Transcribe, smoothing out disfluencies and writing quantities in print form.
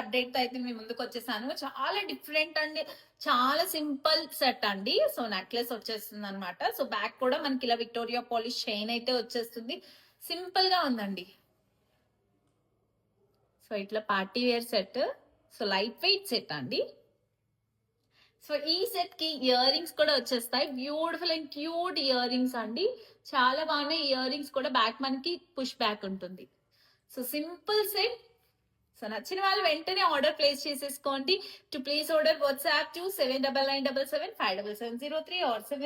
Update తో అయితే మీ ముందుకు వచ్చేసాను. చాలా డిఫరెంట్ అండి, చాలా సింపుల్ సెట్ అండి. సో నెక్లెస్ వచ్చేస్తుంది అనమాట. సో బ్యాక్ కూడా మనకి ఇలా విక్టోరియా పాలిష్ చైన్ అయితే వచ్చేస్తుంది. సింపుల్ గా ఉందండి. సో ఇట్లా party wear set. So light weight set అండి. సో ఈ సెట్ కి ఇయర్ రింగ్స్ కూడా వచ్చేస్తాయి. Beautiful and cute earrings అండి. చాలా బాగున్నాయి. ఇయర్ రింగ్స్ కూడా బ్యాక్ మనకి పుష్ బ్యాక్ ఉంటుంది. So simple set. సో నచ్చిన వాళ్ళు వెంటనే ఆర్డర్ ప్లేస్ చేసేసుకోండి. To place order WhatsApp to 7997757703 or 7